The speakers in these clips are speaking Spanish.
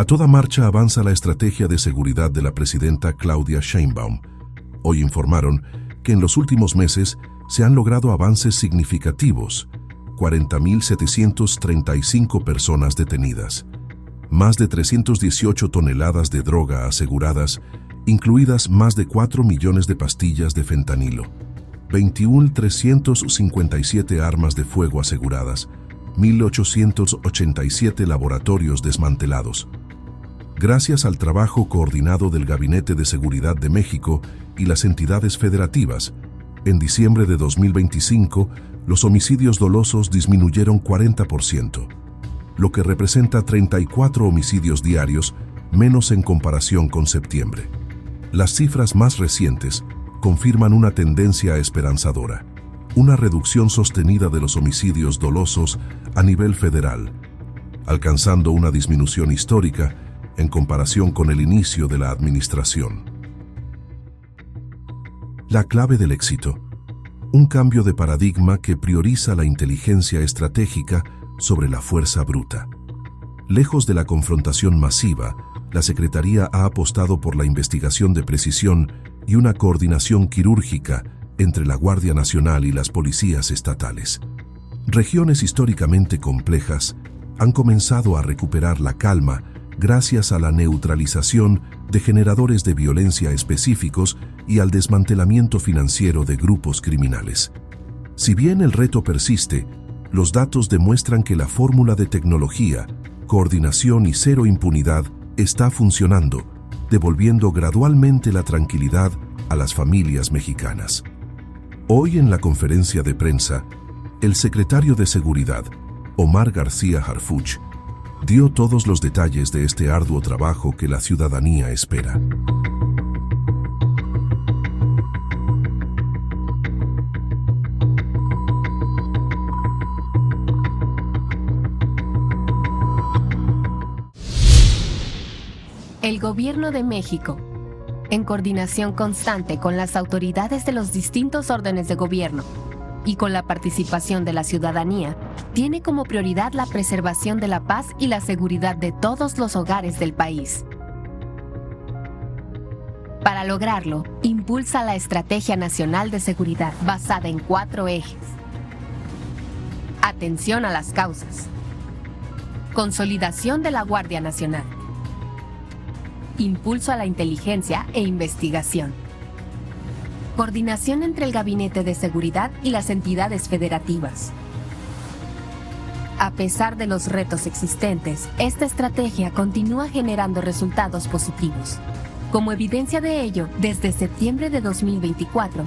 A toda marcha avanza la estrategia de seguridad de la presidenta Claudia Sheinbaum. Hoy informaron que en los últimos meses se han logrado avances significativos. 40.735 personas detenidas. Más de 318 toneladas de droga aseguradas, incluidas más de 4 millones de pastillas de fentanilo. 21.357 armas de fuego aseguradas. 1.887 laboratorios desmantelados. Gracias al trabajo coordinado del Gabinete de Seguridad de México y las entidades federativas, en diciembre de 2025, los homicidios dolosos disminuyeron 40%, lo que representa 34 homicidios diarios menos en comparación con septiembre. Las cifras más recientes confirman una tendencia esperanzadora, una reducción sostenida de los homicidios dolosos a nivel federal, alcanzando una disminución histórica en comparación con el inicio de la administración. La clave del éxito: un cambio de paradigma que prioriza la inteligencia estratégica sobre la fuerza bruta. Lejos de la confrontación masiva, la Secretaría ha apostado por la investigación de precisión y una coordinación quirúrgica entre la Guardia Nacional y las policías estatales. Regiones históricamente complejas han comenzado a recuperar la calma gracias a la neutralización de generadores de violencia específicos y al desmantelamiento financiero de grupos criminales. Si bien el reto persiste, los datos demuestran que la fórmula de tecnología, coordinación y cero impunidad está funcionando, devolviendo gradualmente la tranquilidad a las familias mexicanas. Hoy en la conferencia de prensa, el secretario de Seguridad, Omar García Harfuch, dio todos los detalles de este arduo trabajo que la ciudadanía espera. El Gobierno de México, en coordinación constante con las autoridades de los distintos órdenes de gobierno y con la participación de la ciudadanía, tiene como prioridad la preservación de la paz y la seguridad de todos los hogares del país. Para lograrlo, impulsa la Estrategia Nacional de Seguridad basada en 4 ejes. Atención a las causas. Consolidación de la Guardia Nacional. Impulso a la inteligencia e investigación. Coordinación entre el Gabinete de Seguridad y las entidades federativas. A pesar de los retos existentes, esta estrategia continúa generando resultados positivos. Como evidencia de ello, desde septiembre de 2024,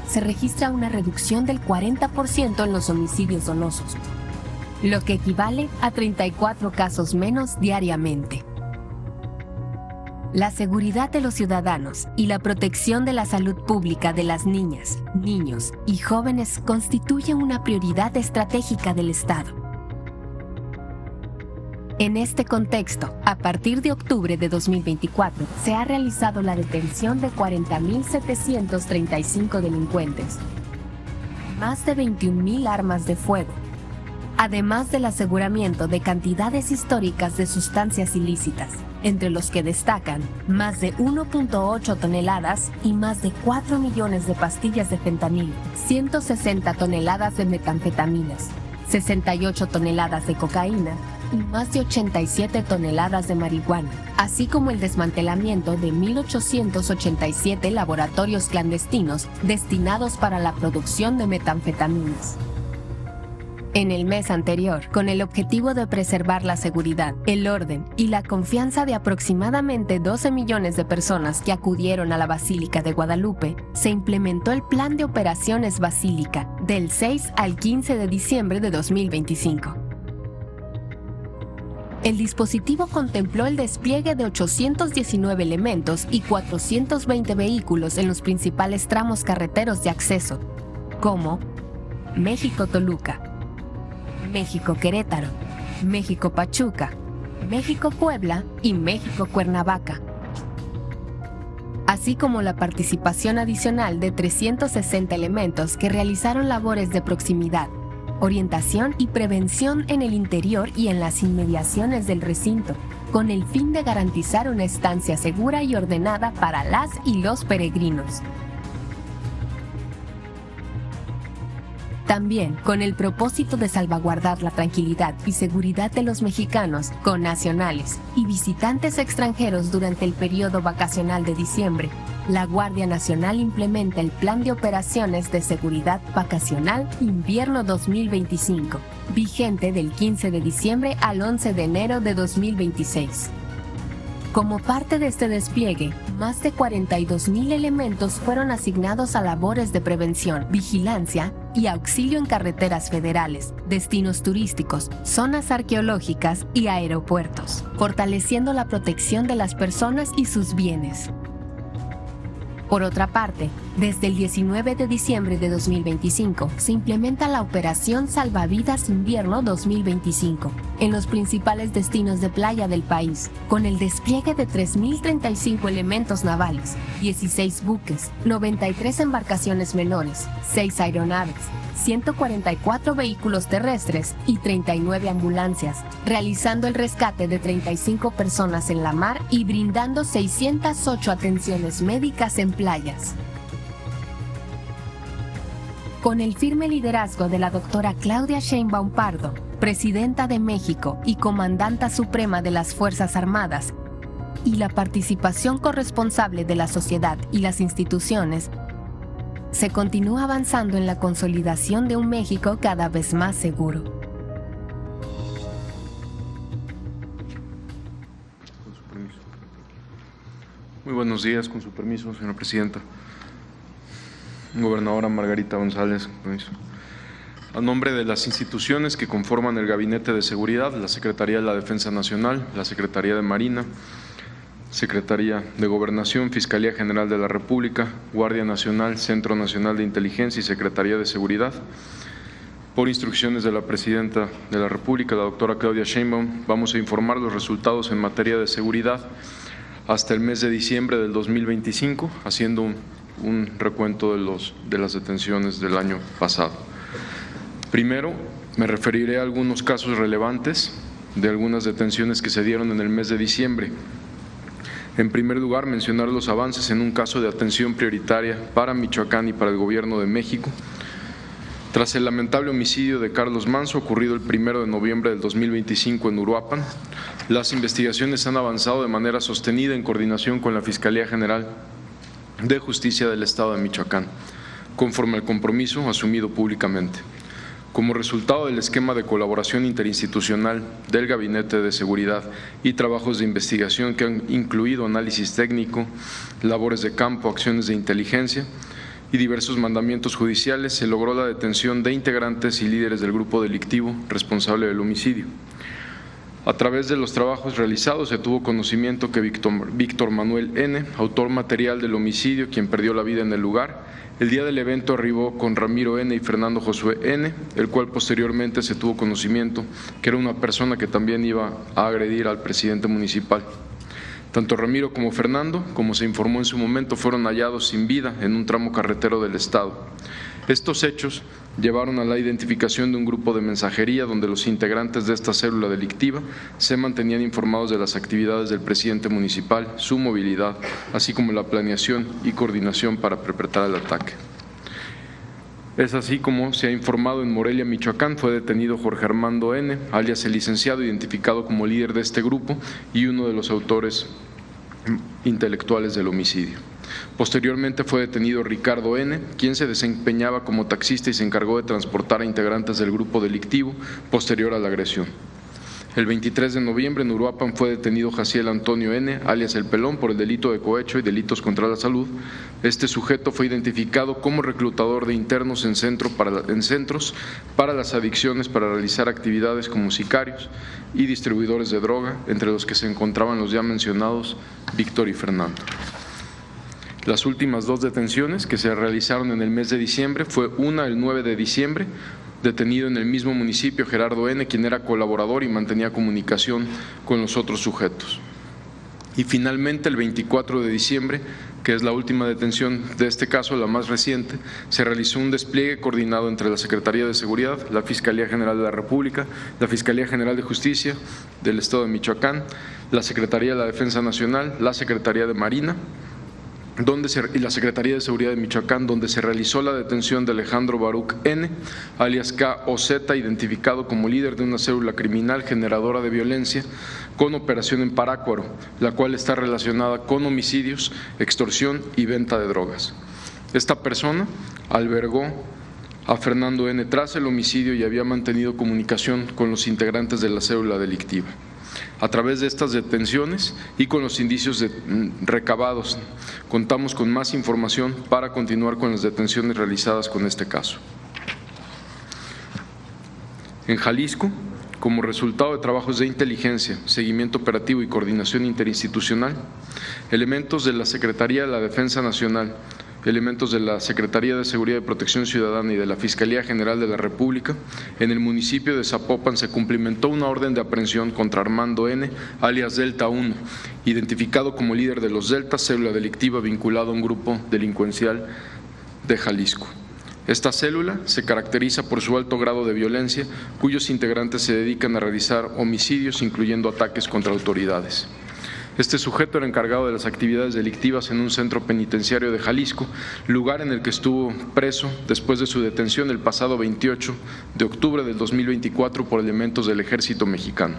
se registra una reducción del 40% en los homicidios dolosos, lo que equivale a 34 casos menos diariamente. La seguridad de los ciudadanos y la protección de la salud pública de las niñas, niños y jóvenes constituye una prioridad estratégica del Estado. En este contexto, a partir de octubre de 2024, se ha realizado la detención de 40.735 delincuentes, más de 21.000 armas de fuego, además del aseguramiento de cantidades históricas de sustancias ilícitas, entre los que destacan más de 1.8 toneladas y más de 4 millones de pastillas de fentanilo, 160 toneladas de metanfetaminas, 68 toneladas de cocaína y más de 87 toneladas de marihuana, así como el desmantelamiento de 1.887 laboratorios clandestinos destinados para la producción de metanfetaminas. En el mes anterior, con el objetivo de preservar la seguridad, el orden y la confianza de aproximadamente 12 millones de personas que acudieron a la Basílica de Guadalupe, se implementó el Plan de Operaciones Basílica del 6 al 15 de diciembre de 2025. El dispositivo contempló el despliegue de 819 elementos y 420 vehículos en los principales tramos carreteros de acceso, como México-Toluca, México-Querétaro, México-Pachuca, México-Puebla y México-Cuernavaca, así como la participación adicional de 360 elementos que realizaron labores de proximidad, orientación y prevención en el interior y en las inmediaciones del recinto, con el fin de garantizar una estancia segura y ordenada para las y los peregrinos. También con el propósito de salvaguardar la tranquilidad y seguridad de los mexicanos, connacionales y visitantes extranjeros durante el periodo vacacional de diciembre, la Guardia Nacional implementa el Plan de Operaciones de Seguridad Vacacional Invierno 2025, vigente del 15 de diciembre al 11 de enero de 2026. Como parte de este despliegue, más de 42,000 elementos fueron asignados a labores de prevención, vigilancia y auxilio en carreteras federales, destinos turísticos, zonas arqueológicas y aeropuertos, fortaleciendo la protección de las personas y sus bienes. Por otra parte, desde el 19 de diciembre de 2025 se implementa la Operación Salvavidas Invierno 2025 en los principales destinos de playa del país, con el despliegue de 3.035 elementos navales, 16 buques, 93 embarcaciones menores, 6 aeronaves, 144 vehículos terrestres y 39 ambulancias, realizando el rescate de 35 personas en la mar y brindando 608 atenciones médicas en playas. Con el firme liderazgo de la doctora Claudia Sheinbaum Pardo, presidenta de México y comandanta suprema de las Fuerzas Armadas, y la participación corresponsable de la sociedad y las instituciones, se continúa avanzando en la consolidación de un México cada vez más seguro. Con su permiso. Muy buenos días, con su permiso, señora presidenta. Gobernadora Margarita González, con permiso. A nombre de las instituciones que conforman el Gabinete de Seguridad, la Secretaría de la Defensa Nacional, la Secretaría de Marina, Secretaría de Gobernación, Fiscalía General de la República, Guardia Nacional, Centro Nacional de Inteligencia y Secretaría de Seguridad, por instrucciones de la Presidenta de la República, la doctora Claudia Sheinbaum, vamos a informar los resultados en materia de seguridad hasta el mes de diciembre del 2025, haciendo un recuento de las detenciones del año pasado. Primero, me referiré a algunos casos relevantes de algunas detenciones que se dieron en el mes de diciembre. En primer lugar, mencionar los avances en un caso de atención prioritaria para Michoacán y para el Gobierno de México. Tras el lamentable homicidio de Carlos Manso, ocurrido el 1 de noviembre del 2025 en Uruapan, las investigaciones han avanzado de manera sostenida en coordinación con la Fiscalía General de Justicia del Estado de Michoacán, conforme al compromiso asumido públicamente. Como resultado del esquema de colaboración interinstitucional del Gabinete de Seguridad y trabajos de investigación que han incluido análisis técnico, labores de campo, acciones de inteligencia y diversos mandamientos judiciales, se logró la detención de integrantes y líderes del grupo delictivo responsable del homicidio. A través de los trabajos realizados se tuvo conocimiento que Víctor Manuel N., autor material del homicidio, quien perdió la vida en el lugar, el día del evento arribó con Ramiro N. y Fernando Josué N., el cual posteriormente se tuvo conocimiento que era una persona que también iba a agredir al presidente municipal. Tanto Ramiro como Fernando, como se informó en su momento, fueron hallados sin vida en un tramo carretero del estado. Estos hechos llevaron a la identificación de un grupo de mensajería donde los integrantes de esta célula delictiva se mantenían informados de las actividades del presidente municipal, su movilidad, así como la planeación y coordinación para perpetrar el ataque. Es así como se ha informado en Morelia, Michoacán, fue detenido Jorge Armando N., alias el licenciado, identificado como líder de este grupo y uno de los autores intelectuales del homicidio. Posteriormente fue detenido Ricardo N., quien se desempeñaba como taxista y se encargó de transportar a integrantes del grupo delictivo posterior a la agresión. El 23 de noviembre en Uruapan fue detenido Jaciel Antonio N., alias El Pelón, por el delito de cohecho y delitos contra la salud. Este sujeto fue identificado como reclutador de internos en centros para las adicciones para realizar actividades como sicarios y distribuidores de droga, entre los que se encontraban los ya mencionados Víctor y Fernando. Las últimas dos detenciones que se realizaron en el mes de diciembre fue una el 9 de diciembre, detenido en el mismo municipio Gerardo N., quien era colaborador y mantenía comunicación con los otros sujetos. Y finalmente el 24 de diciembre que es la última detención de este caso, la más reciente, se realizó un despliegue coordinado entre la Secretaría de Seguridad, la Fiscalía General de la República, la Fiscalía General de Justicia del Estado de Michoacán, la Secretaría de la Defensa Nacional, la Secretaría de Marina y la Secretaría de Seguridad de Michoacán, donde se realizó la detención de Alejandro Baruch N., alias KOZ, identificado como líder de una célula criminal generadora de violencia con operación en Parácuaro, la cual está relacionada con homicidios, extorsión y venta de drogas. Esta persona albergó a Fernando N. tras el homicidio y había mantenido comunicación con los integrantes de la célula delictiva. A través de estas detenciones y con los indicios recabados, contamos con más información para continuar con las detenciones realizadas con este caso. En Jalisco, como resultado de trabajos de inteligencia, seguimiento operativo y coordinación interinstitucional, elementos de la Secretaría de la Defensa Nacional, elementos de la Secretaría de Seguridad y Protección Ciudadana y de la Fiscalía General de la República, en el municipio de Zapopan se cumplimentó una orden de aprehensión contra Armando N., alias Delta 1, identificado como líder de los Deltas, célula delictiva vinculada a un grupo delincuencial de Jalisco. Esta célula se caracteriza por su alto grado de violencia, cuyos integrantes se dedican a realizar homicidios, incluyendo ataques contra autoridades. Este sujeto era encargado de las actividades delictivas en un centro penitenciario de Jalisco, lugar en el que estuvo preso después de su detención el pasado 28 de octubre del 2024 por elementos del Ejército Mexicano.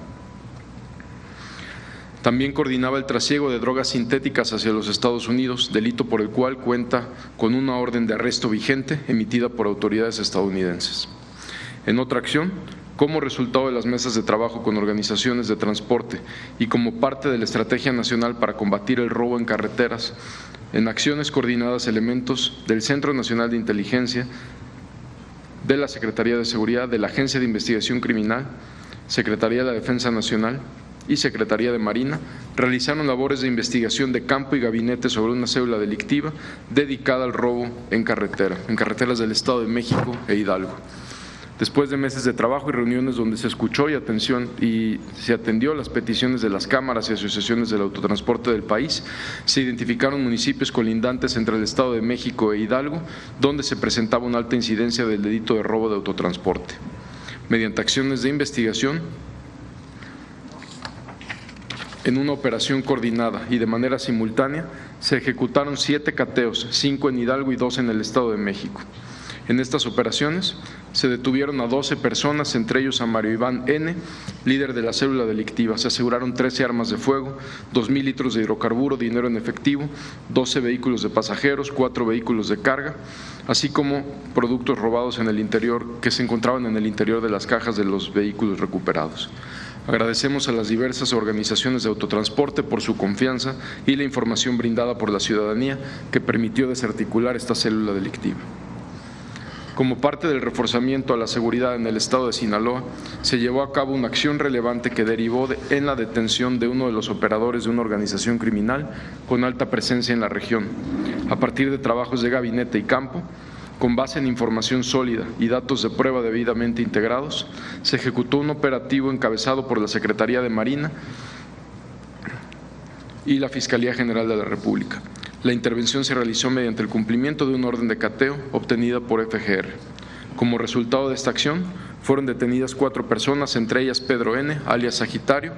También coordinaba el trasiego de drogas sintéticas hacia los Estados Unidos, delito por el cual cuenta con una orden de arresto vigente emitida por autoridades estadounidenses. En otra acción, como resultado de las mesas de trabajo con organizaciones de transporte y como parte de la Estrategia Nacional para combatir el robo en carreteras, en acciones coordinadas elementos del Centro Nacional de Inteligencia, de la Secretaría de Seguridad, de la Agencia de Investigación Criminal, Secretaría de la Defensa Nacional y Secretaría de Marina realizaron labores de investigación de campo y gabinete sobre una célula delictiva dedicada al robo en carreteras del Estado de México e Hidalgo. Después de meses de trabajo y reuniones donde se escuchó y se atendió las peticiones de las cámaras y asociaciones del autotransporte del país, se identificaron municipios colindantes entre el Estado de México e Hidalgo, donde se presentaba una alta incidencia del delito de robo de autotransporte. Mediante acciones de investigación, en una operación coordinada y de manera simultánea, se ejecutaron 7 cateos, 5 en Hidalgo y 2 en el Estado de México. En estas operaciones se detuvieron a 12 personas, entre ellos a Mario Iván N., líder de la célula delictiva. Se aseguraron 13 armas de fuego, 2,000 litros de hidrocarburo, dinero en efectivo, 12 vehículos de pasajeros, 4 vehículos de carga, así como productos robados en el interior que se encontraban en el interior de las cajas de los vehículos recuperados. Agradecemos a las diversas organizaciones de autotransporte por su confianza y la información brindada por la ciudadanía que permitió desarticular esta célula delictiva. Como parte del reforzamiento a la seguridad en el estado de Sinaloa, se llevó a cabo una acción relevante que derivó en la detención de uno de los operadores de una organización criminal con alta presencia en la región. A partir de trabajos de gabinete y campo, con base en información sólida y datos de prueba debidamente integrados, se ejecutó un operativo encabezado por la Secretaría de Marina y la Fiscalía General de la República. La intervención se realizó mediante el cumplimiento de una orden de cateo obtenida por FGR. Como resultado de esta acción, fueron detenidas 4 personas, entre ellas Pedro N., alias Sagitario.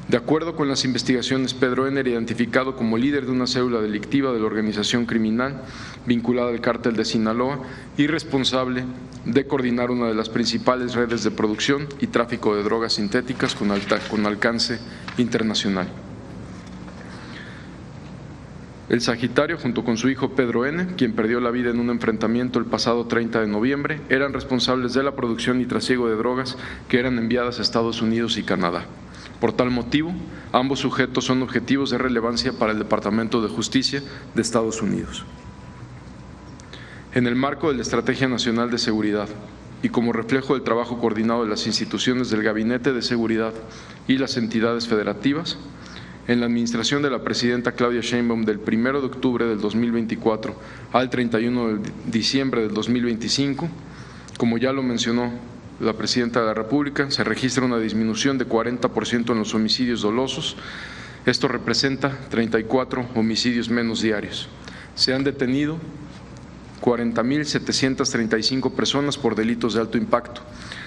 De acuerdo con las investigaciones, Pedro N. era identificado como líder de una célula delictiva de la organización criminal vinculada al cártel de Sinaloa y responsable de coordinar una de las principales redes de producción y tráfico de drogas sintéticas con alcance internacional. El Sagitario, junto con su hijo Pedro N., quien perdió la vida en un enfrentamiento el pasado 30 de noviembre, eran responsables de la producción y trasiego de drogas que eran enviadas a Estados Unidos y Canadá. Por tal motivo, ambos sujetos son objetivos de relevancia para el Departamento de Justicia de Estados Unidos. En el marco de la Estrategia Nacional de Seguridad y como reflejo del trabajo coordinado de las instituciones del Gabinete de Seguridad y las entidades federativas, en la administración de la presidenta Claudia Sheinbaum del 1 de octubre del 2024 al 31 de diciembre del 2025, como ya lo mencionó la presidenta de la República, se registra una disminución de 40% en los homicidios dolosos Esto representa 34 homicidios menos diarios. Se han detenido 40.735 personas por delitos de alto impacto.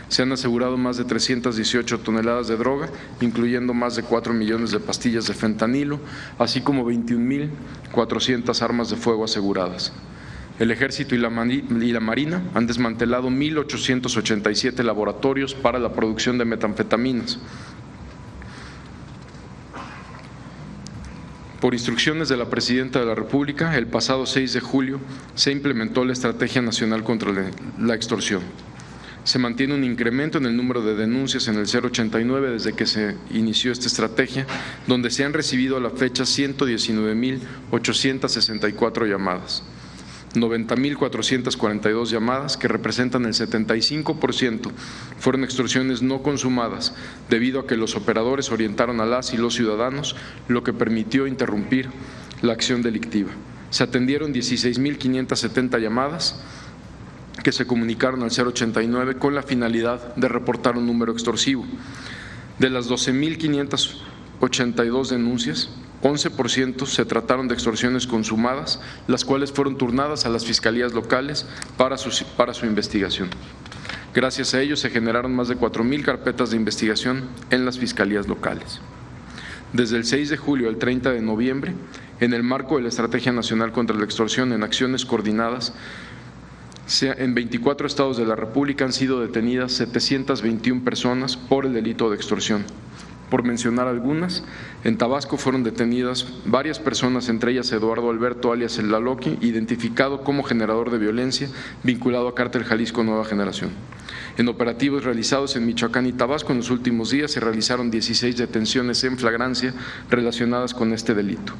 Se han asegurado más de 318 toneladas de droga, incluyendo más de 4 millones de pastillas de fentanilo, así como 21.400 armas de fuego aseguradas. El Ejército y la Marina han desmantelado 1.887 laboratorios para la producción de metanfetaminas. Por instrucciones de la Presidenta de la República, el pasado 6 de julio se implementó la Estrategia Nacional contra la Extorsión. Se mantiene un incremento en el número de denuncias en el 089 desde que se inició esta estrategia, donde se han recibido a la fecha 119.864 llamadas. 90.442 llamadas, que representan el 75%, fueron extorsiones no consumadas, debido a que los operadores orientaron a las y los ciudadanos, lo que permitió interrumpir la acción delictiva. Se atendieron 16.570 llamadas que se comunicaron al 089 con la finalidad de reportar un número extorsivo. De las 12.582 denuncias, 11% se trataron de extorsiones consumadas, las cuales fueron turnadas a las fiscalías locales para su investigación. Gracias a ello se generaron más de 4.000 carpetas de investigación en las fiscalías locales. Desde el 6 de julio al 30 de noviembre, en el marco de la Estrategia Nacional contra la Extorsión en acciones coordinadas, en 24 estados de la República han sido detenidas 721 personas por el delito de extorsión. Por mencionar algunas, en Tabasco fueron detenidas varias personas, entre ellas Eduardo Alberto alias El Laloqui, identificado como generador de violencia vinculado a Cártel Jalisco Nueva Generación. En operativos realizados en Michoacán y Tabasco en los últimos días se realizaron 16 detenciones en flagrancia relacionadas con este delito.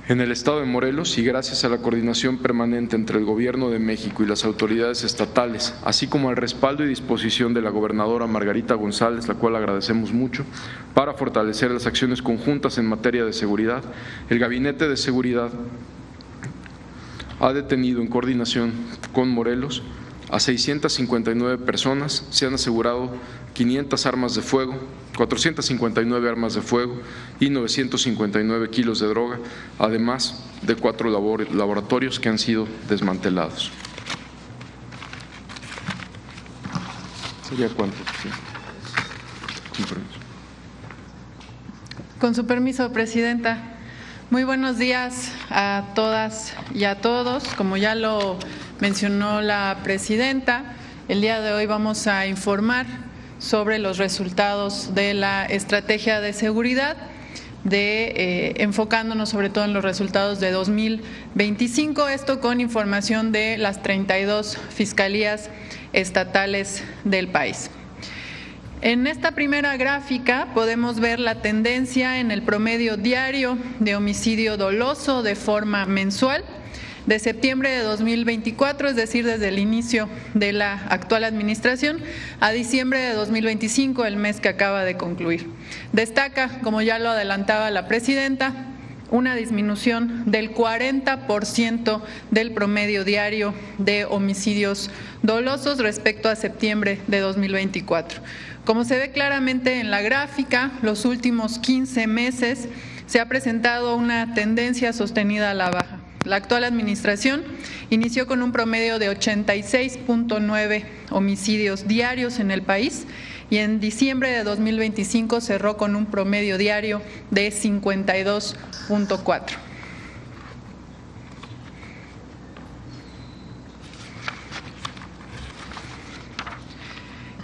En el estado de Morelos, y gracias a la coordinación permanente entre el Gobierno de México y las autoridades estatales, así como al respaldo y disposición de la gobernadora Margarita González, la cual agradecemos mucho, para fortalecer las acciones conjuntas en materia de seguridad, el Gabinete de Seguridad ha detenido en coordinación con Morelos a 659 personas, se han asegurado 500 armas de fuego, 459 armas de fuego y 959 kilos de droga, además de 4 laboratorios que han sido desmantelados. ¿Sería cuánto? Sí. Con su permiso, Presidenta. Muy buenos días a todas y a todos. Como ya lo mencionó la Presidenta, el día de hoy vamos a informar sobre los resultados de la estrategia de seguridad, enfocándonos sobre todo en los resultados de 2025, esto con información de las 32 fiscalías estatales del país. En esta primera gráfica podemos ver la tendencia en el promedio diario de homicidio doloso de forma mensual. De septiembre de 2024, es decir, desde el inicio de la actual administración, a diciembre de 2025, el mes que acaba de concluir. Destaca, como ya lo adelantaba la Presidenta, una disminución del 40% del promedio diario de homicidios dolosos respecto a septiembre de 2024. Como se ve claramente en la gráfica, los últimos 15 meses se ha presentado una tendencia sostenida a la baja. La actual administración inició con un promedio de 86.9 homicidios diarios en el país y en diciembre de 2025 cerró con un promedio diario de 52.4.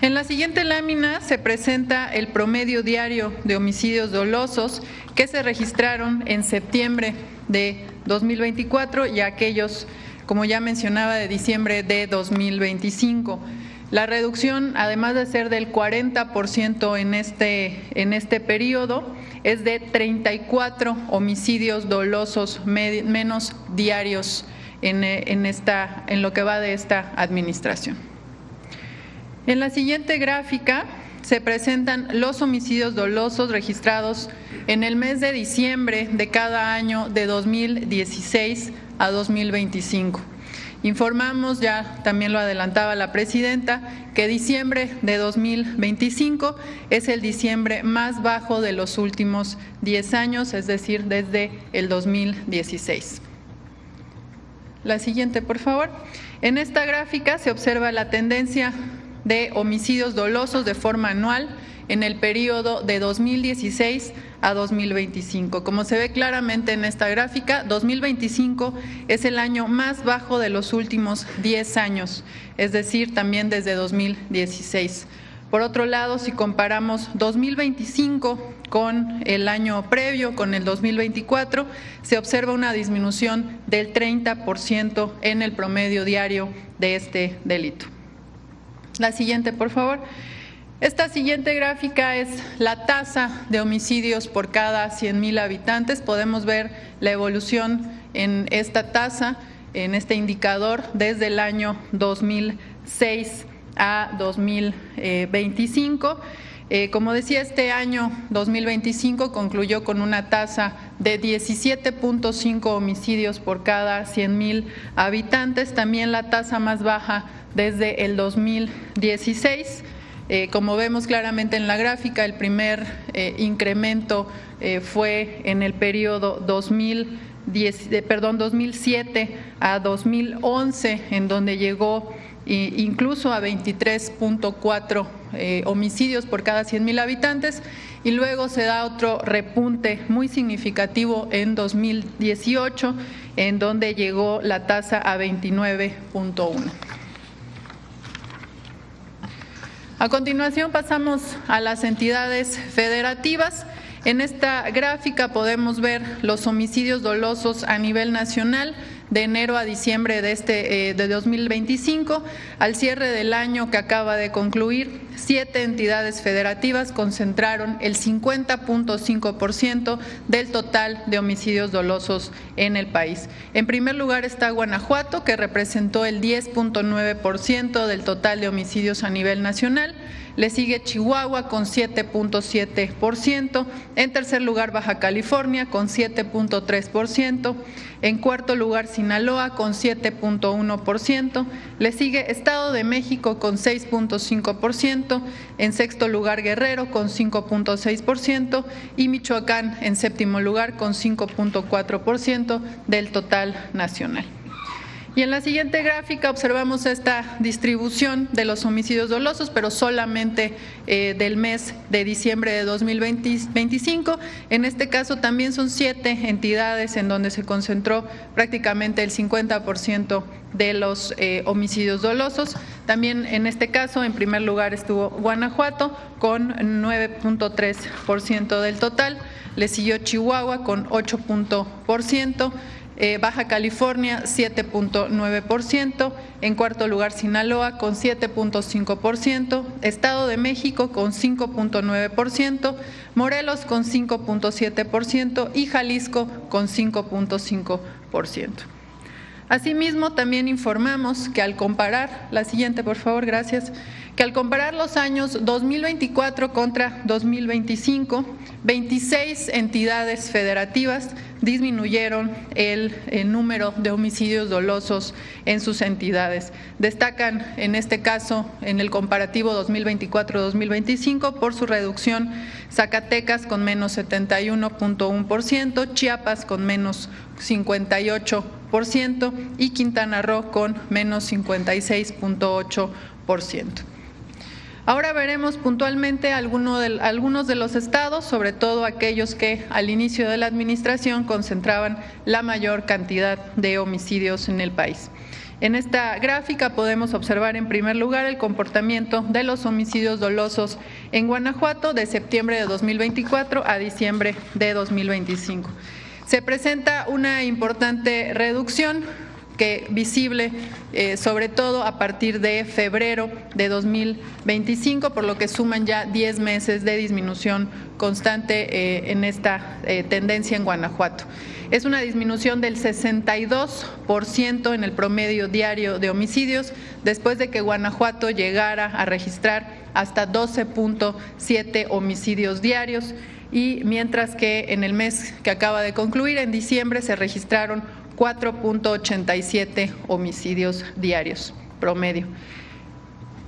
En la siguiente lámina se presenta el promedio diario de homicidios dolosos que se registraron en septiembre de 2024 y aquellos, como ya mencionaba, de diciembre de 2025. La reducción, además de ser del 40% en este periodo, es de 34 homicidios dolosos menos diarios en lo que va de esta administración. En la siguiente gráfica se presentan los homicidios dolosos registrados en el mes de diciembre de cada año de 2016 a 2025. Informamos, ya también lo adelantaba la presidenta, que diciembre de 2025 es el diciembre más bajo de los últimos 10 años, es decir, desde el 2016. La siguiente, por favor. En esta gráfica se observa la tendencia de homicidios dolosos de forma anual en el periodo de 2016 a 2025. Como se ve claramente en esta gráfica, 2025 es el año más bajo de los últimos 10 años, es decir, también desde 2016. Por otro lado, si comparamos 2025 con el año previo, con el 2024, se observa una disminución del 30% en el promedio diario de este delito. La siguiente, por favor. Esta siguiente gráfica es la tasa de homicidios por cada 100,000 habitantes. Podemos ver la evolución en esta tasa, en este indicador, desde el año 2006 a 2025. Como decía, este año 2025 concluyó con una tasa de 17.5 homicidios por cada 100,000 habitantes, también la tasa más baja desde el 2016. Como vemos claramente en la gráfica, el primer incremento fue en el periodo 2007 a 2011, en donde llegó incluso a 23.4 homicidios por cada 100,000 habitantes, y luego se da otro repunte muy significativo en 2018, en donde llegó la tasa a 29.1. A continuación pasamos a las entidades federativas. En esta gráfica podemos ver los homicidios dolosos a nivel nacional de enero a diciembre de 2025. Al cierre del año que acaba de concluir, 7 entidades federativas concentraron el 50.5% del total de homicidios dolosos en el país. En primer lugar está Guanajuato, que representó el 10.9% del total de homicidios a nivel nacional. Le sigue Chihuahua con 7.7%, en tercer lugar Baja California con 7.3%, en cuarto lugar Sinaloa con 7.1%, le sigue Estado de México con 6.5%, en sexto lugar Guerrero con 5.6% y Michoacán en séptimo lugar con 5.4% del total nacional. Y en la siguiente gráfica observamos esta distribución de los homicidios dolosos, pero solamente del mes de diciembre de 2025. En este caso también son 7 entidades en donde se concentró prácticamente el 50% de los homicidios dolosos. También en este caso, en primer lugar estuvo Guanajuato con 9.3% del total, le siguió Chihuahua con 8%, Baja California 7.9%, en cuarto lugar Sinaloa con 7.5%, Estado de México con 5.9%, Morelos con 5.7% y Jalisco con 5.5%. Asimismo, también informamos que al comparar, la siguiente por favor, gracias, que al comparar los años 2024 contra 2025, 26 entidades federativas disminuyeron el número de homicidios dolosos en sus entidades. Destacan en este caso, en el comparativo 2024-2025, por su reducción Zacatecas con menos 71.1%, Chiapas con menos 58% y Quintana Roo con menos 56.8%. Ahora veremos puntualmente algunos de los estados, sobre todo aquellos que al inicio de la administración concentraban la mayor cantidad de homicidios en el país. En esta gráfica podemos observar en primer lugar el comportamiento de los homicidios dolosos en Guanajuato de septiembre de 2024 a diciembre de 2025. Se presenta una importante reducción visible sobre todo a partir de febrero de 2025, por lo que suman ya 10 meses de disminución constante en esta tendencia en Guanajuato. Es una disminución del 62% en el promedio diario de homicidios, después de que Guanajuato llegara a registrar hasta 12.7 homicidios diarios, y mientras que en el mes que acaba de concluir, en diciembre, se registraron 4.87 homicidios diarios promedio.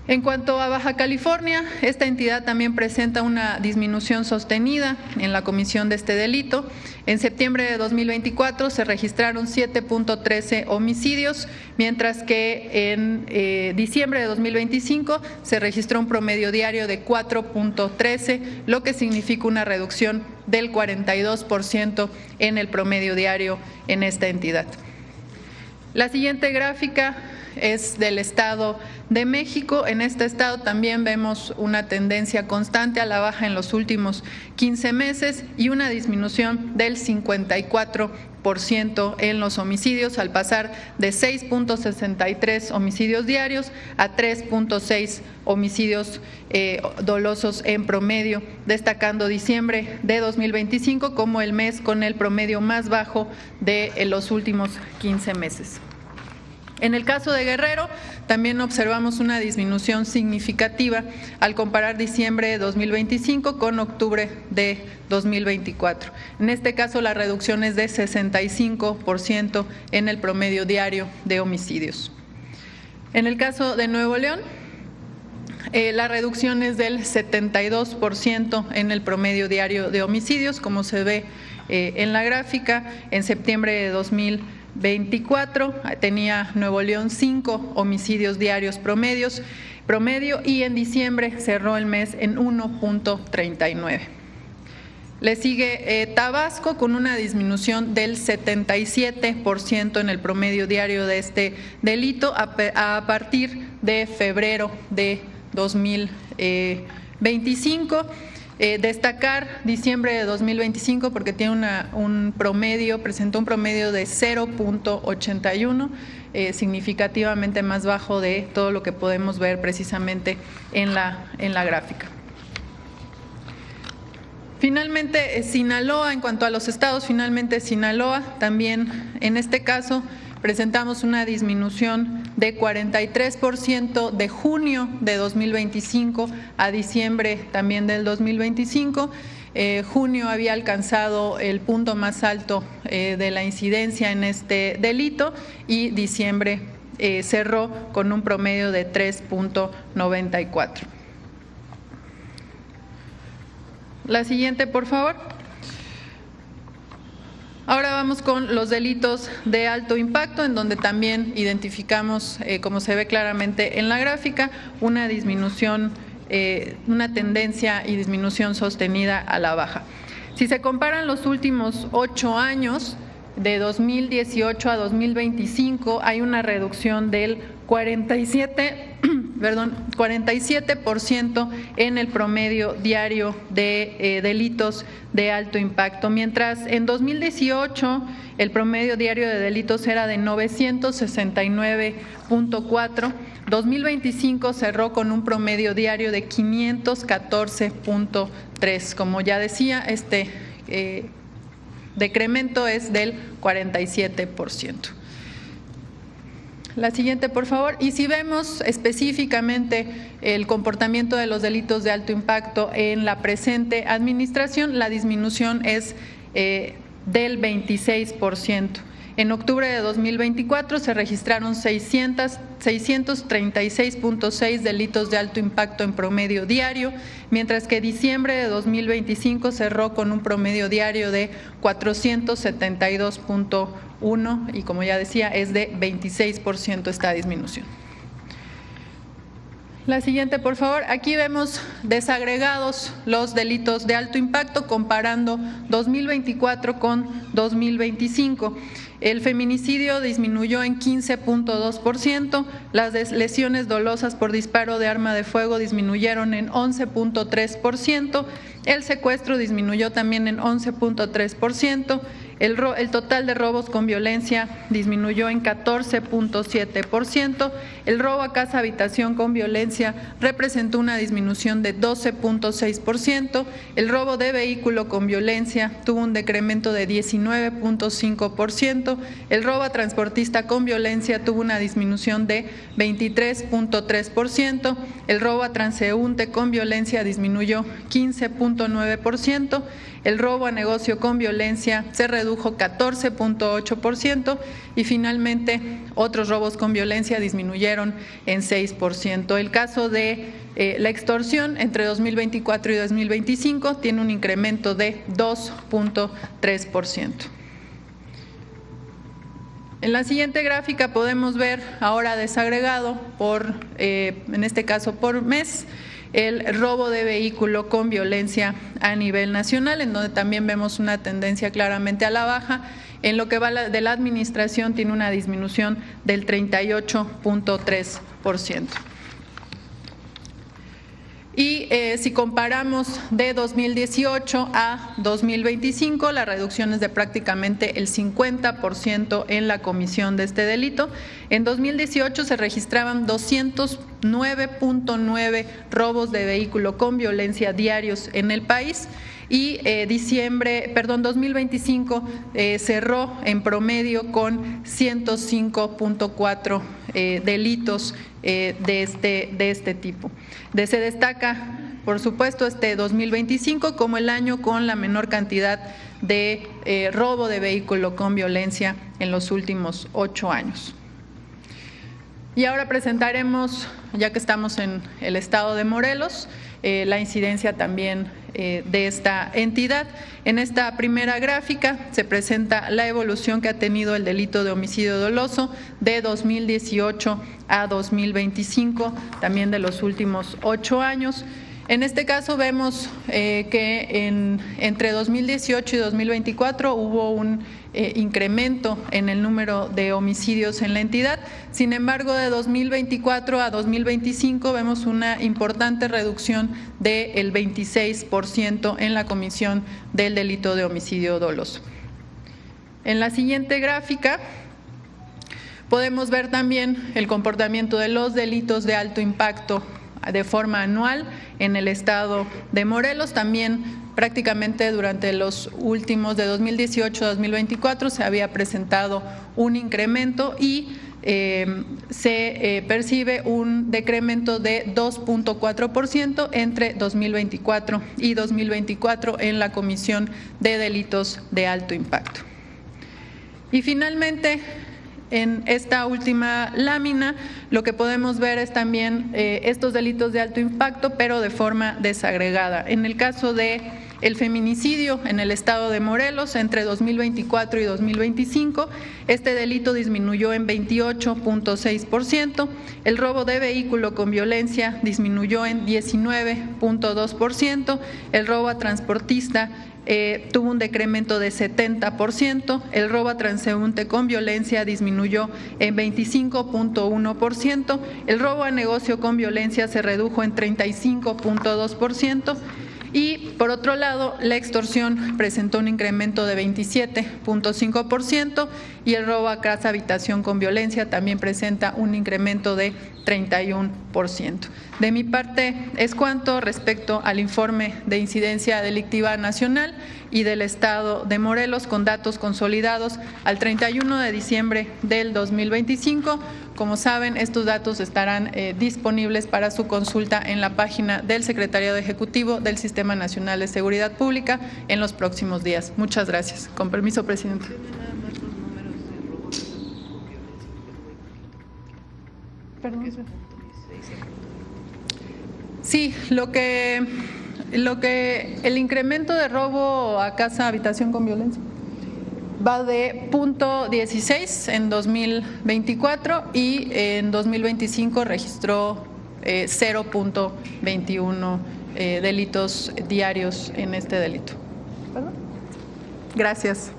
En cuanto a Baja California, esta entidad también presenta una disminución sostenida en la comisión de este delito. En septiembre de 2024 se registraron 7.13 homicidios, mientras que en diciembre de 2025 se registró un promedio diario de 4.13, lo que significa una reducción del 42% en el promedio diario en esta entidad. La siguiente gráfica es del Estado de México. En este estado también vemos una tendencia constante a la baja en los últimos 15 meses y una disminución del 54% en los homicidios, al pasar de 6.63 homicidios diarios a 3.6 homicidios dolosos en promedio, destacando diciembre de 2025 como el mes con el promedio más bajo de los últimos 15 meses. En el caso de Guerrero, también observamos una disminución significativa al comparar diciembre de 2025 con octubre de 2024. En este caso, la reducción es de 65% en el promedio diario de homicidios. En el caso de Nuevo León, la reducción es del 72% en el promedio diario de homicidios, como se ve en la gráfica. En septiembre de 2024 tenía Nuevo León 5 homicidios diarios promedio y en diciembre cerró el mes en 1.39. Le sigue Tabasco con una disminución del 77% en el promedio diario de este delito a partir de febrero de 2025. Destacar diciembre de 2025 porque tiene presentó un promedio de 0.81, significativamente más bajo de todo lo que podemos ver precisamente en la gráfica. Finalmente, Sinaloa, en cuanto a los estados, Sinaloa también en este caso presentamos una disminución de 43% de junio de 2025 a diciembre también del 2025. Junio había alcanzado el punto más alto de la incidencia en este delito y diciembre cerró con un promedio de 3.94. La siguiente, por favor. Ahora vamos con los delitos de alto impacto, en donde también identificamos, como se ve claramente en la gráfica, una disminución, una tendencia y disminución sostenida a la baja. Si se comparan los últimos 8 años, de 2018 a 2025, hay una reducción del 47% en el promedio diario de delitos de alto impacto, mientras en 2018 el promedio diario de delitos era de 969.4, 2025 cerró con un promedio diario de 514.3. Como ya decía, este decremento es del 47%. La siguiente, por favor. Y si vemos específicamente el comportamiento de los delitos de alto impacto en la presente administración, la disminución es del 26%. En octubre de 2024 se registraron 636.6 delitos de alto impacto en promedio diario, mientras que diciembre de 2025 cerró con un promedio diario de 472.1 y, como ya decía, es de 26% esta disminución. La siguiente, por favor. Aquí vemos desagregados los delitos de alto impacto comparando 2024 con 2025. El feminicidio disminuyó en 15.2%, las lesiones dolosas por disparo de arma de fuego disminuyeron en 11.3%, el secuestro disminuyó también en 11.3%, el total de robos con violencia disminuyó en 14.7%, el robo a casa habitación con violencia representó una disminución de 12.6%, el robo de vehículo con violencia tuvo un decremento de 19.5%, el robo a transportista con violencia tuvo una disminución de 23.3%, el robo a transeúnte con violencia disminuyó 15.9%, El robo a negocio con violencia se redujo 14.8% y finalmente otros robos con violencia disminuyeron en 6%. El caso de la extorsión entre 2024 y 2025 tiene un incremento de 2.3%. En la siguiente gráfica podemos ver ahora desagregado en este caso por mes, el robo de vehículo con violencia a nivel nacional, en donde también vemos una tendencia claramente a la baja. En lo que va de la administración tiene una disminución del 38.3%. Y si comparamos de 2018 a 2025, la reducción es de prácticamente el 50% en la comisión de este delito. En 2018 se registraban 209.9 robos de vehículo con violencia diarios en el país y 2025 cerró en promedio con 105.4 delitos de este tipo. Se destaca, por supuesto, este 2025 como el año con la menor cantidad de robo de vehículo con violencia en los últimos 8 años. Y ahora presentaremos, ya que estamos en el estado de Morelos, la incidencia también de esta entidad. En esta primera gráfica se presenta la evolución que ha tenido el delito de homicidio doloso de 2018 a 2025, también de los últimos 8 años. En este caso vemos que entre 2018 y 2024 hubo un incremento en el número de homicidios en la entidad. Sin embargo, de 2024 a 2025 vemos una importante reducción del 26% en la comisión del delito de homicidio doloso. En la siguiente gráfica podemos ver también el comportamiento de los delitos de alto impacto de forma anual en el estado de Morelos. También prácticamente durante los últimos de 2018 a 2024 se había presentado un incremento y se percibe un decremento de 2.4% entre 2024 y 2024 en la comisión de delitos de alto impacto. Y finalmente, en esta última lámina, lo que podemos ver es también estos delitos de alto impacto, pero de forma desagregada. En el caso de el feminicidio en el estado de Morelos, entre 2024 y 2025, este delito disminuyó en 28.6%, el robo de vehículo con violencia disminuyó en 19.2%, el robo a transportista tuvo un decremento de 70%, el robo a transeúnte con violencia disminuyó en 25.1%, el robo a negocio con violencia se redujo en 35.2%, y por otro lado, la extorsión presentó un incremento de 27.5% y el robo a casa habitación con violencia también presenta un incremento de 31%. De mi parte es cuanto respecto al informe de incidencia delictiva nacional y del estado de Morelos con datos consolidados al 31 de diciembre del 2025. Como saben, estos datos estarán disponibles para su consulta en la página del Secretariado Ejecutivo del Sistema Nacional de Seguridad Pública en los próximos días. Muchas gracias. Con permiso, presidente. Perdón. Sí, el incremento de robo a casa habitación con violencia va de 0.16 en 2024 y en 2025 registró 0.21 delitos diarios en este delito. ¿Perdón? Gracias.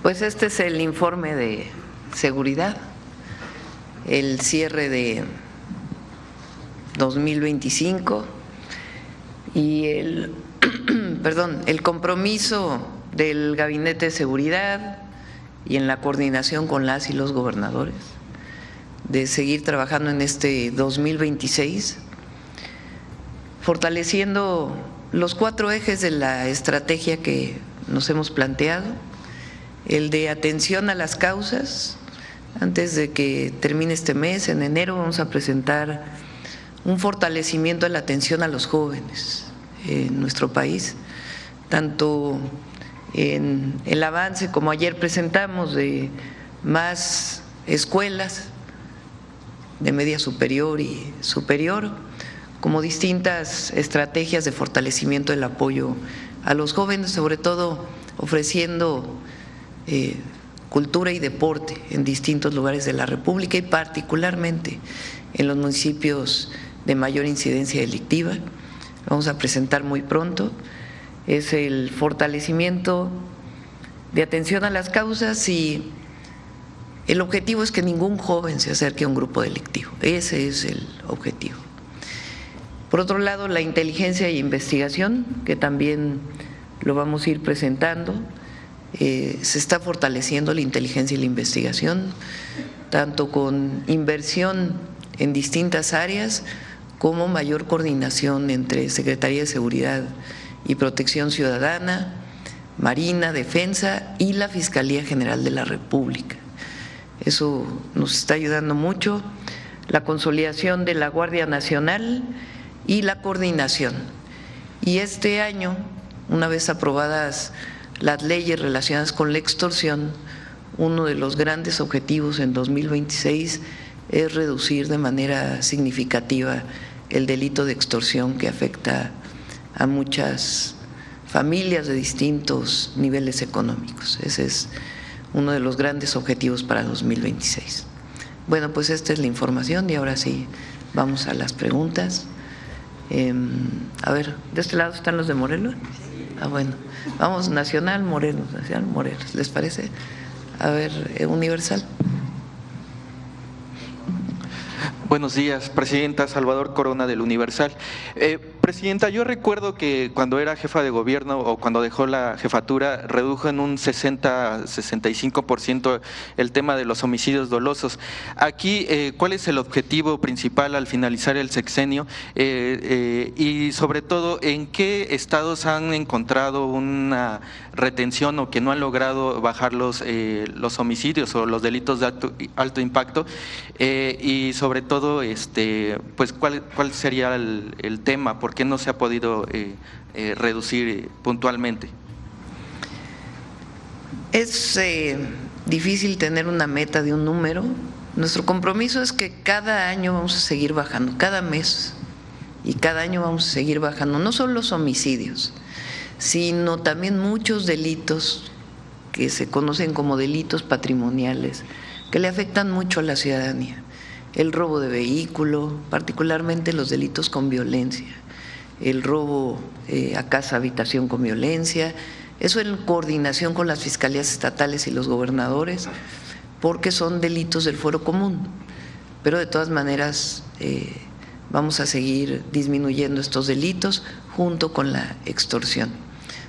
Pues este es el informe de seguridad, el cierre de 2025 y el compromiso del Gabinete de Seguridad y en la coordinación con las y los gobernadores de seguir trabajando en este 2026, fortaleciendo los 4 ejes de la estrategia que nos hemos planteado: el de atención a las causas. Antes de que termine este mes, en enero, vamos a presentar un fortalecimiento de la atención a los jóvenes en nuestro país, tanto en el avance, como ayer presentamos, de más escuelas de media superior y superior, como distintas estrategias de fortalecimiento del apoyo a los jóvenes, sobre todo ofreciendo cultura y deporte en distintos lugares de la República y particularmente en los municipios de mayor incidencia delictiva. Vamos a presentar muy pronto. Es el fortalecimiento de atención a las causas y el objetivo es que ningún joven se acerque a un grupo delictivo. Ese es el objetivo. Por otro lado, la inteligencia e investigación, que también lo vamos a ir presentando. Se está fortaleciendo la inteligencia y la investigación, tanto con inversión en distintas áreas como mayor coordinación entre Secretaría de Seguridad y Protección Ciudadana, Marina, Defensa y la Fiscalía General de la República. Eso nos está ayudando mucho. La consolidación de la Guardia Nacional y la coordinación. Y este año, una vez aprobadas las leyes relacionadas con la extorsión, uno de los grandes objetivos en 2026 es reducir de manera significativa el delito de extorsión que afecta a muchas familias de distintos niveles económicos. Ese es uno de los grandes objetivos para 2026. Bueno, pues esta es la información y ahora sí vamos a las preguntas. A ver, ¿de este lado están los de Morelos? Ah, bueno, vamos Nacional, Morelos, ¿les parece? A ver, Universal. Buenos días, Presidenta. Salvador Corona del Universal. Presidenta, yo recuerdo que cuando era jefa de gobierno o cuando dejó la jefatura, redujo en un 60-65% el tema de los homicidios dolosos. Aquí, ¿cuál es el objetivo principal al finalizar el sexenio? Y sobre todo, ¿en qué estados han encontrado una retención o que no han logrado bajar los homicidios o los delitos de alto impacto? Y sobre todo, pues ¿cuál sería el tema? ¿Por qué no se ha podido reducir puntualmente? Es difícil tener una meta de un número. Nuestro compromiso es que cada año vamos a seguir bajando, cada mes, y cada año vamos a seguir bajando, no solo los homicidios, sino también muchos delitos que se conocen como delitos patrimoniales, que le afectan mucho a la ciudadanía. El robo de vehículo, particularmente los delitos con violencia, el robo a casa, habitación con violencia, eso en coordinación con las fiscalías estatales y los gobernadores, porque son delitos del fuero común, pero de todas maneras vamos a seguir disminuyendo estos delitos junto con la extorsión.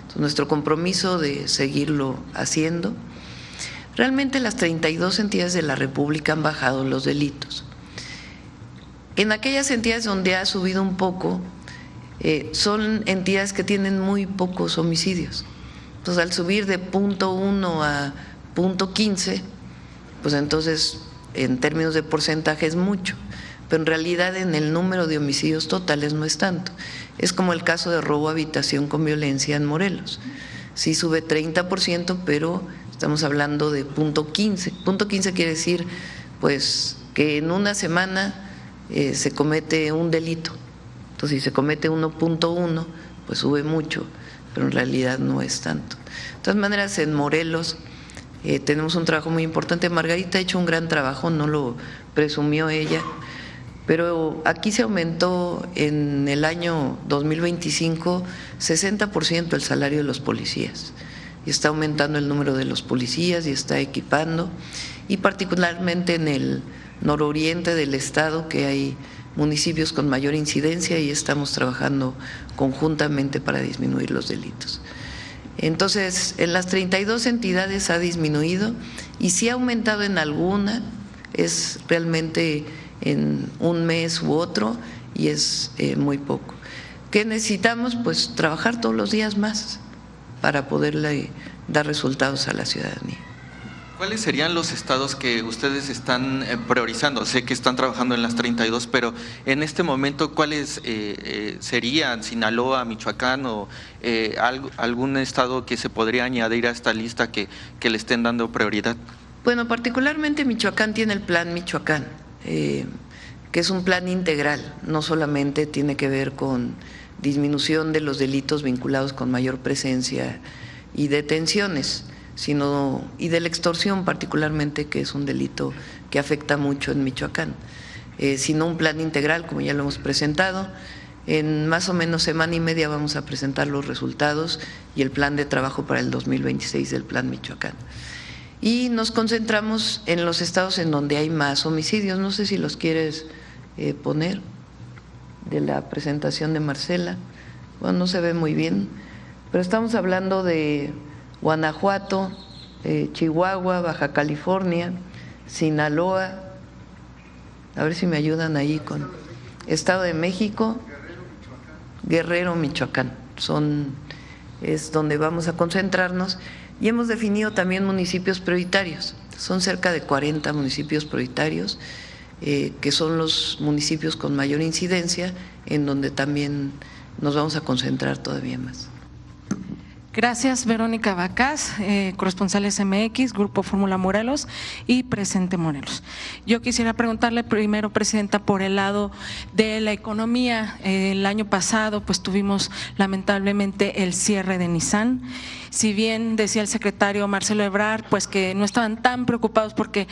Entonces, nuestro compromiso de seguirlo haciendo. Realmente las 32 entidades de la República han bajado los delitos. En aquellas entidades donde ha subido un poco, son entidades que tienen muy pocos homicidios. Entonces, al subir de 0.1 a 0.15, pues entonces en términos de porcentaje es mucho, pero en realidad en el número de homicidios totales no es tanto. Es como el caso de robo a habitación con violencia en Morelos. Sí sube 30%, pero estamos hablando de 0.15. 0.15 quiere decir pues que en una semana se comete un delito. Entonces, si se comete 1.1, pues sube mucho, pero en realidad no es tanto. De todas maneras, en Morelos tenemos un trabajo muy importante. Margarita ha hecho un gran trabajo, no lo presumió ella, pero aquí se aumentó en el año 2025 60% el salario de los policías. Y está aumentando el número de los policías y está equipando, y particularmente en el nororiente del estado, que hay municipios con mayor incidencia, y estamos trabajando conjuntamente para disminuir los delitos. Entonces, en las 32 entidades ha disminuido, y si ha aumentado en alguna, es realmente en un mes u otro, y es muy poco. ¿Qué necesitamos? Pues trabajar todos los días más para poderle dar resultados a la ciudadanía. ¿Cuáles serían los estados que ustedes están priorizando? Sé que están trabajando en las 32, pero en este momento, ¿cuáles serían? ¿Sinaloa, Michoacán o algún estado que se podría añadir a esta lista que le estén dando prioridad? Bueno, particularmente Michoacán tiene el Plan Michoacán, que es un plan integral, no solamente tiene que ver con disminución de los delitos vinculados con mayor presencia y detenciones, y de la extorsión particularmente, que es un delito que afecta mucho en Michoacán, sino un plan integral, como ya lo hemos presentado. En más o menos semana y media vamos a presentar los resultados y el plan de trabajo para el 2026 del Plan Michoacán. Y nos concentramos en los estados en donde hay más homicidios. No sé si los quieres poner de la presentación de Marcela. Bueno, no se ve muy bien, pero estamos hablando de Guanajuato, Chihuahua, Baja California, Sinaloa, a ver si me ayudan ahí con Estado de México, Guerrero, Michoacán, es donde vamos a concentrarnos, y hemos definido también municipios prioritarios. Son cerca de 40 municipios prioritarios, que son los municipios con mayor incidencia, en donde también nos vamos a concentrar todavía más. Gracias, Verónica Bacás, corresponsal SMX, Grupo Fórmula Morelos y Presente Morelos. Yo quisiera preguntarle primero, Presidenta, por el lado de la economía. El año pasado pues tuvimos lamentablemente el cierre de Nissan. Si bien decía el secretario Marcelo Ebrard pues que no estaban tan preocupados porque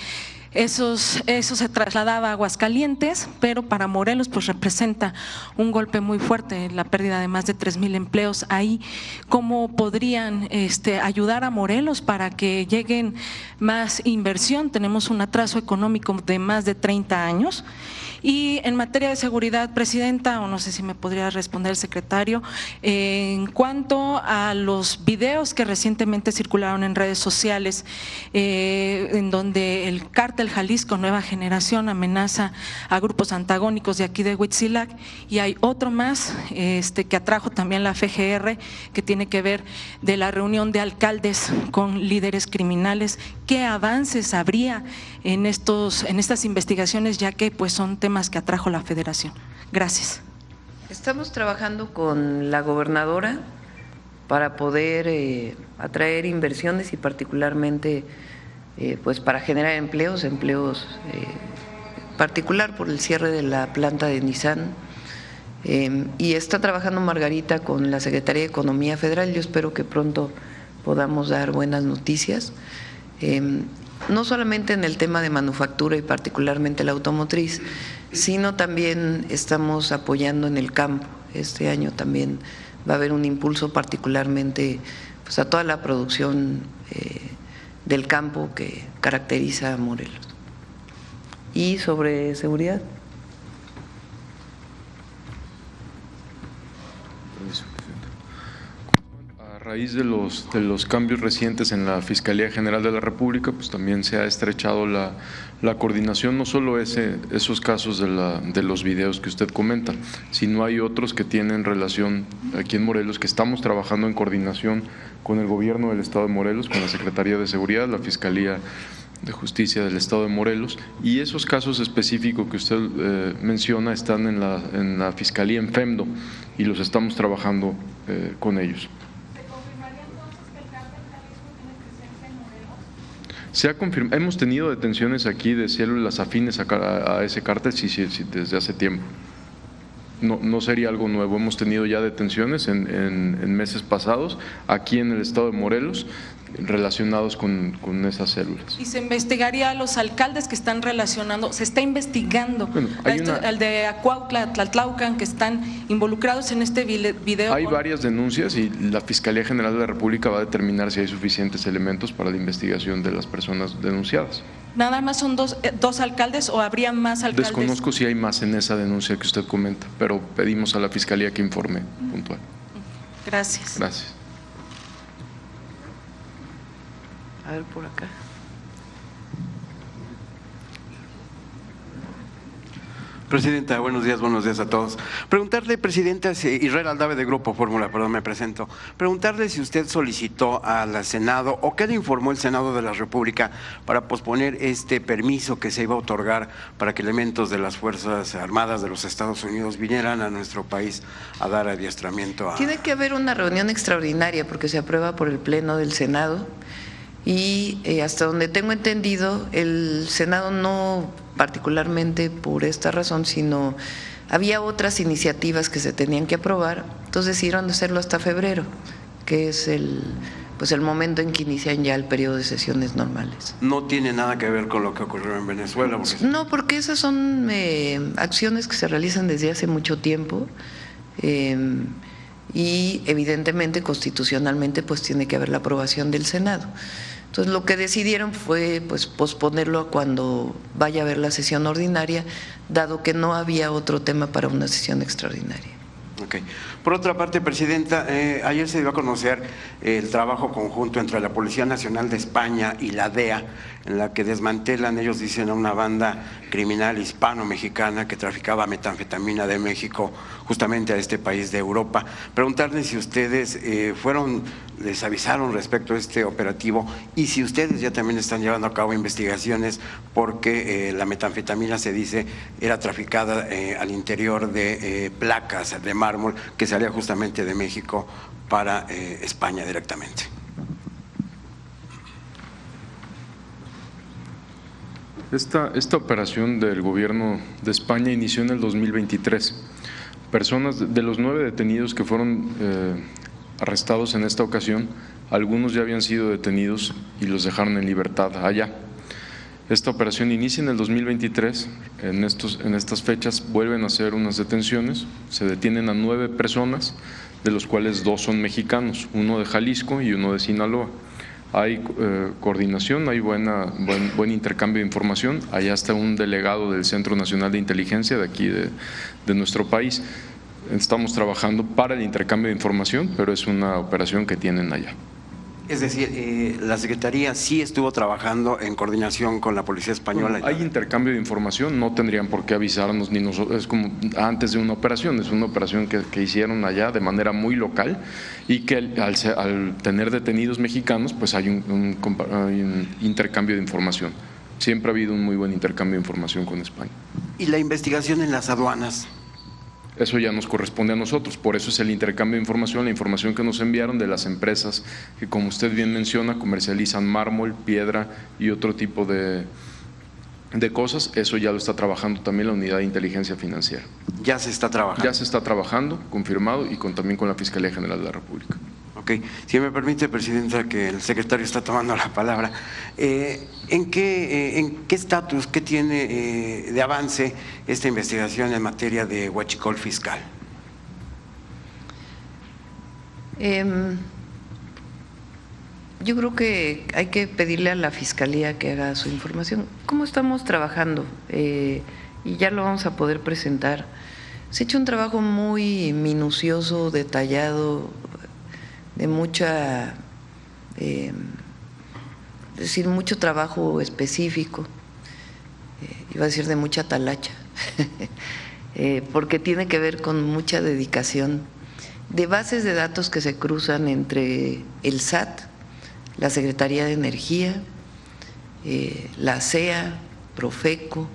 eso se trasladaba a Aguascalientes, pero para Morelos pues representa un golpe muy fuerte, la pérdida de más de 3,000 empleos ahí. ¿Cómo podrían ayudar a Morelos para que lleguen más inversión? Tenemos un atraso económico de más de 30 años. Y en materia de seguridad, Presidenta, o no sé si me podría responder el secretario, en cuanto a los videos que recientemente circularon en redes sociales, en donde el cártel Jalisco Nueva Generación amenaza a grupos antagónicos de aquí de Huitzilac, y hay otro más que atrajo también la FGR, que tiene que ver de la reunión de alcaldes con líderes criminales. ¿Qué avances habría en estas investigaciones, ya que pues son temas que atrajo la Federación? Gracias. Estamos trabajando con la gobernadora para poder atraer inversiones y particularmente pues para generar empleos particular por el cierre de la planta de Nissan, y está trabajando Margarita con la Secretaría de Economía Federal. Yo espero que pronto podamos dar buenas noticias, no solamente en el tema de manufactura y particularmente la automotriz, sino también estamos apoyando en el campo. Este año también va a haber un impulso particularmente pues a toda la producción del campo que caracteriza a Morelos. Y sobre seguridad. A raíz de los cambios recientes en la Fiscalía General de la República, pues también se ha estrechado la coordinación, no solo esos casos de los videos que usted comenta, sino hay otros que tienen relación aquí en Morelos, que estamos trabajando en coordinación con el gobierno del Estado de Morelos, con la Secretaría de Seguridad, la Fiscalía de Justicia del Estado de Morelos, y esos casos específicos que usted menciona están en la Fiscalía en FEMDO y los estamos trabajando con ellos. Se ha confirmado, hemos tenido detenciones aquí de células afines a ese cártel, sí, desde hace tiempo. No sería algo nuevo, hemos tenido ya detenciones en meses pasados aquí en el estado de Morelos relacionados con esas células. ¿Y se investigaría a los alcaldes que están relacionando? Se está investigando al de Acuautla, Tlatlaucan, que están involucrados en este video. Hay varias denuncias y la Fiscalía General de la República va a determinar si hay suficientes elementos para la investigación de las personas denunciadas. ¿Nada más son dos alcaldes o habría más alcaldes? Desconozco si hay más en esa denuncia que usted comenta, pero pedimos a la Fiscalía que informe puntual. Gracias. Gracias. A ver por acá. Presidenta, buenos días a todos. Preguntarle, Presidenta, Israel Aldave de Grupo Fórmula, me presento. Preguntarle si usted solicitó al Senado o qué le informó el Senado de la República para posponer este permiso que se iba a otorgar para que elementos de las Fuerzas Armadas de los Estados Unidos vinieran a nuestro país a dar adiestramiento a… Tiene que haber una reunión extraordinaria porque se aprueba por el Pleno del Senado y hasta donde tengo entendido, el Senado no particularmente por esta razón, sino había otras iniciativas que se tenían que aprobar, entonces decidieron hacerlo hasta febrero, que es el momento en que inician ya el periodo de sesiones normales. No tiene nada que ver con lo que ocurrió en Venezuela. No, porque esas son acciones que se realizan desde hace mucho tiempo y evidentemente constitucionalmente pues tiene que haber la aprobación del Senado. Entonces lo que decidieron fue pues posponerlo a cuando vaya a haber la sesión ordinaria, dado que no había otro tema para una sesión extraordinaria. Okay. Por otra parte, Presidenta, ayer se dio a conocer el trabajo conjunto entre la Policía Nacional de España y la DEA, en la que desmantelan, ellos dicen, a una banda criminal hispano-mexicana que traficaba metanfetamina de México justamente a este país de Europa. Preguntarles si ustedes les avisaron respecto a este operativo y si ustedes ya también están llevando a cabo investigaciones porque la metanfetamina, se dice, era traficada al interior de placas de mármol que salía justamente de México para España directamente. Esta operación del gobierno de España inició en el 2023. Personas, de los 9 detenidos que fueron arrestados en esta ocasión, algunos ya habían sido detenidos y los dejaron en libertad allá. Esta operación inicia en el 2023, en estas fechas vuelven a hacer unas detenciones, se detienen a 9 personas, de los cuales 2 son mexicanos, uno de Jalisco y uno de Sinaloa. Hay coordinación, hay buen intercambio de información, allá está un delegado del Centro Nacional de Inteligencia de aquí de nuestro país. Estamos trabajando para el intercambio de información, pero es una operación que tienen allá. Es decir, la Secretaría sí estuvo trabajando en coordinación con la Policía Española. Bueno, hay intercambio de información, no tendrían por qué avisarnos ni nosotros, es como antes de una operación, es una operación que hicieron allá de manera muy local y que al tener detenidos mexicanos, pues hay un intercambio de información. Siempre ha habido un muy buen intercambio de información con España. ¿Y la investigación en las aduanas? Eso ya nos corresponde a nosotros, por eso es el intercambio de información, la información que nos enviaron de las empresas que, como usted bien menciona, comercializan mármol, piedra y otro tipo de cosas. Eso ya lo está trabajando también la Unidad de Inteligencia Financiera. Ya se está trabajando. Ya se está trabajando, confirmado, y también con la Fiscalía General de la República. Ok, si me permite, Presidenta, que el secretario está tomando la palabra. ¿En qué estatus, qué tiene de avance esta investigación en materia de huachicol fiscal? Yo creo que hay que pedirle a la Fiscalía que haga su información. ¿Cómo estamos trabajando? Y ya lo vamos a poder presentar. Se ha hecho un trabajo muy minucioso, detallado, de mucha, mucho trabajo específico, iba a decir de mucha talacha, porque tiene que ver con mucha dedicación, de bases de datos que se cruzan entre el SAT, la Secretaría de Energía, la CEA, Profeco,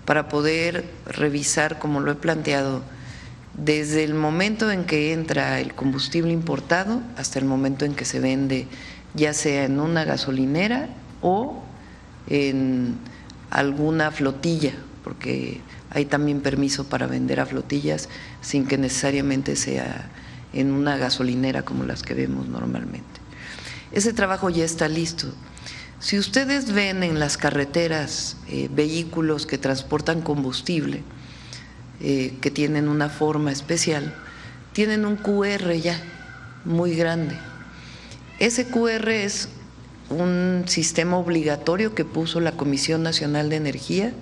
para poder revisar, como lo he planteado, desde el momento en que entra el combustible importado hasta el momento en que se vende, ya sea en una gasolinera o en alguna flotilla, porque hay también permiso para vender a flotillas sin que necesariamente sea en una gasolinera como las que vemos normalmente. Ese trabajo ya está listo. Si ustedes ven en las carreteras vehículos que transportan combustible, que tienen una forma especial, tienen un QR ya muy grande. Ese QR es un sistema obligatorio que puso la Comisión Nacional de Energía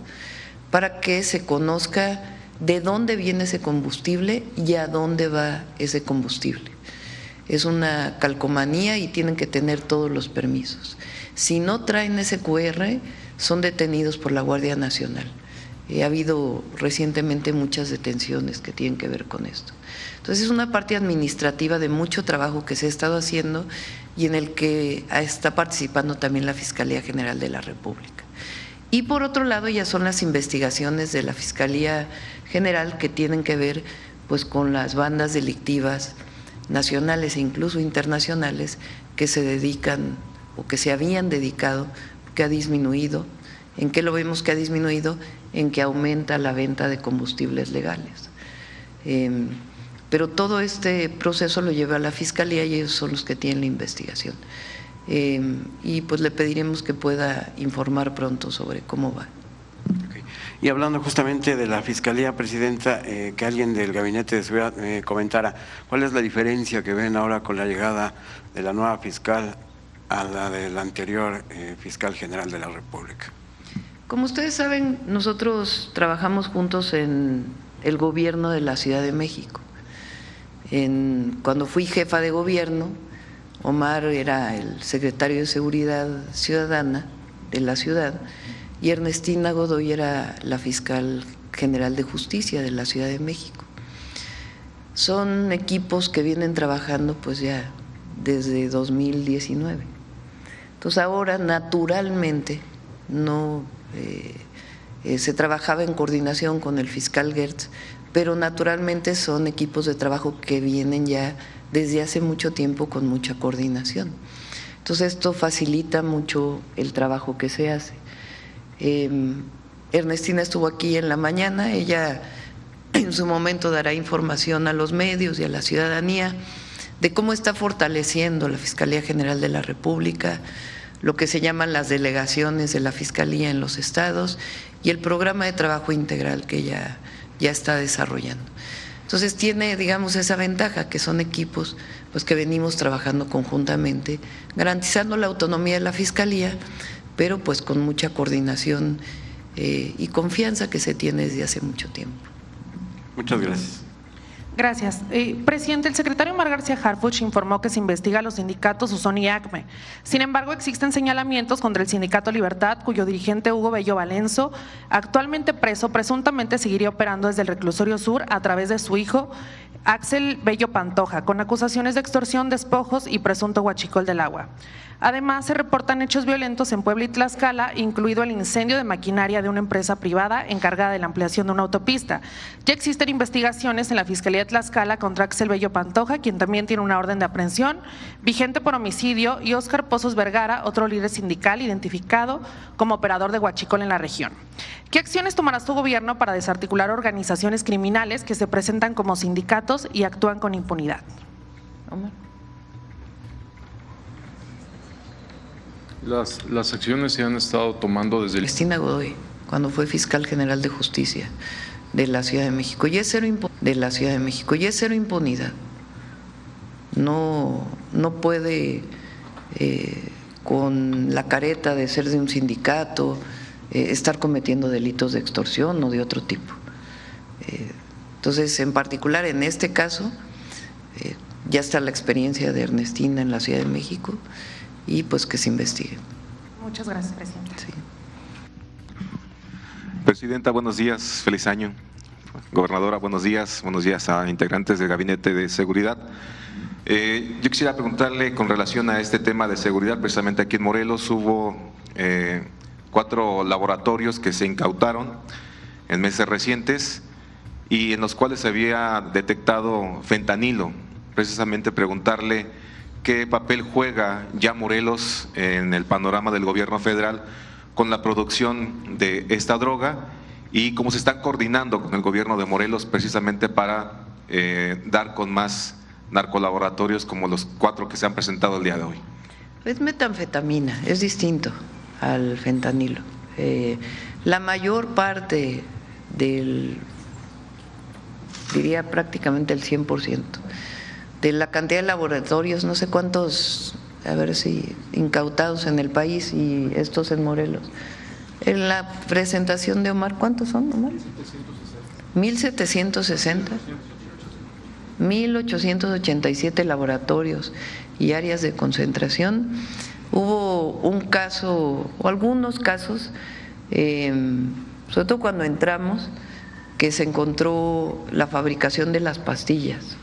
para que se conozca de dónde viene ese combustible y a dónde va ese combustible. Es una calcomanía y tienen que tener todos los permisos. Si no traen ese QR, son detenidos por la Guardia Nacional. Ha habido recientemente muchas detenciones que tienen que ver con esto. Entonces es una parte administrativa de mucho trabajo que se ha estado haciendo y en el que está participando también la Fiscalía General de la República. Y por otro lado ya son las investigaciones de la Fiscalía General que tienen que ver pues con las bandas delictivas nacionales e incluso internacionales que se dedican o que se habían dedicado, que ha disminuido. ¿En qué lo vemos que ha disminuido? En que aumenta la venta de combustibles legales. Pero todo este proceso lo lleva a la Fiscalía y ellos son los que tienen la investigación. Y pues le pediremos que pueda informar pronto sobre cómo va. Okay. Y hablando justamente de la Fiscalía, Presidenta, que alguien del Gabinete de Seguridad comentara, ¿cuál es la diferencia que ven ahora con la llegada de la nueva fiscal a la del anterior fiscal general de la República? Como ustedes saben, nosotros trabajamos juntos en el gobierno de la Ciudad de México. Cuando fui jefa de gobierno, Omar era el secretario de Seguridad Ciudadana de la ciudad y Ernestina Godoy era la fiscal general de Justicia de la Ciudad de México. Son equipos que vienen trabajando pues ya desde 2019. Entonces ahora naturalmente no se trabajaba en coordinación con el fiscal Gertz, pero naturalmente son equipos de trabajo que vienen ya desde hace mucho tiempo con mucha coordinación. Entonces esto facilita mucho el trabajo que se hace. Ernestina estuvo aquí en la mañana, ella en su momento dará información a los medios y a la ciudadanía de cómo está fortaleciendo la Fiscalía General de la República, lo que se llaman las delegaciones de la Fiscalía en los estados y el programa de trabajo integral que ya está desarrollando. Entonces tiene, digamos, esa ventaja que son equipos pues que venimos trabajando conjuntamente, garantizando la autonomía de la Fiscalía, pero pues con mucha coordinación y confianza que se tiene desde hace mucho tiempo. Muchas gracias. Gracias. Presidente, el secretario Omar García Harfuch informó que se investiga a los sindicatos Usón y ACME. Sin embargo, existen señalamientos contra el Sindicato Libertad, cuyo dirigente Hugo Bello Valenzo, actualmente preso, presuntamente seguiría operando desde el Reclusorio Sur a través de su hijo Axel Bello Pantoja, con acusaciones de extorsión, despojos y presunto huachicol del agua. Además, se reportan hechos violentos en Puebla y Tlaxcala, incluido el incendio de maquinaria de una empresa privada encargada de la ampliación de una autopista. Ya existen investigaciones en la Fiscalía de Tlaxcala contra Axel Bello Pantoja, quien también tiene una orden de aprehensión vigente por homicidio, y Óscar Pozos Vergara, otro líder sindical identificado como operador de huachicol en la región. ¿Qué acciones tomará su gobierno para desarticular organizaciones criminales que se presentan como sindicatos y actúan con impunidad? Omar. Las acciones se han estado tomando desde Ernestina Godoy, cuando fue fiscal general de Justicia de la Ciudad de México, y es cero impunidad. No puede con la careta de ser de un sindicato estar cometiendo delitos de extorsión o de otro tipo. Entonces, en particular en este caso, ya está la experiencia de Ernestina en la Ciudad de México y pues que se investigue. Muchas gracias, Presidenta. Sí. Presidenta, buenos días, feliz año. Gobernadora, buenos días a integrantes del Gabinete de Seguridad. Yo quisiera preguntarle con relación a este tema de seguridad, precisamente aquí en Morelos hubo 4 laboratorios que se incautaron en meses recientes y en los cuales se había detectado fentanilo. Precisamente preguntarle qué papel juega ya Morelos en el panorama del gobierno federal con la producción de esta droga y cómo se están coordinando con el gobierno de Morelos precisamente para dar con más narcolaboratorios como los 4 que se han presentado el día de hoy. Es metanfetamina, es distinto al fentanilo. La mayor parte diría prácticamente el 100%, de la cantidad de laboratorios, no sé cuántos, a ver si incautados en el país y estos en Morelos. En la presentación de Omar, ¿cuántos son, Omar? 1760. 1887 laboratorios y áreas de concentración. Hubo un caso o algunos casos sobre todo cuando entramos, que se encontró la fabricación de las pastillas,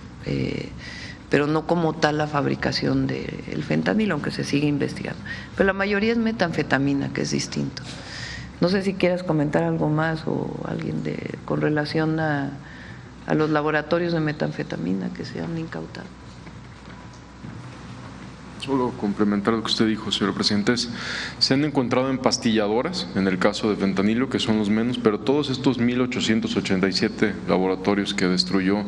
pero no como tal la fabricación del fentanilo, aunque se sigue investigando. Pero la mayoría es metanfetamina, que es distinto. No sé si quieras comentar algo más o alguien con relación a los laboratorios de metanfetamina que se han incautado. Solo complementar lo que usted dijo, señor presidente, se han encontrado empastilladoras, en el caso de fentanilo, que son los menos, pero todos estos 1.887 laboratorios que destruyó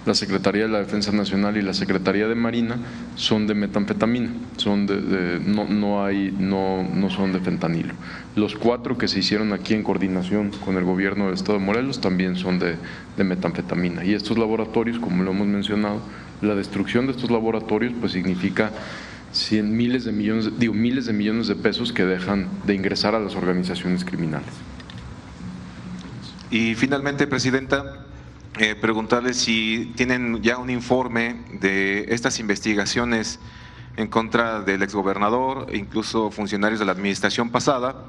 la Secretaría de la Defensa Nacional y la Secretaría de Marina son de metanfetamina, son no son de fentanilo. Los 4 que se hicieron aquí en coordinación con el gobierno del Estado de Morelos también son de metanfetamina. Y estos laboratorios, como lo hemos mencionado, la destrucción de estos laboratorios pues significa miles de millones de pesos que dejan de ingresar a las organizaciones criminales. Y finalmente, presidenta, preguntarle si tienen ya un informe de estas investigaciones en contra del exgobernador e incluso funcionarios de la administración pasada.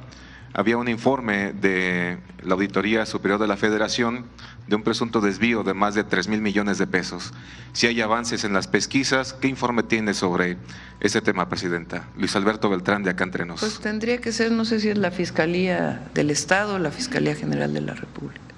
Había un informe de la Auditoría Superior de la Federación de un presunto desvío de más de 3,000 millones de pesos. Si hay avances en las pesquisas, ¿qué informe tiene sobre ese tema, presidenta? Luis Alberto Beltrán, de Acá Entre Nos. Pues tendría que ser, no sé si es la Fiscalía del Estado o la Fiscalía General de la República.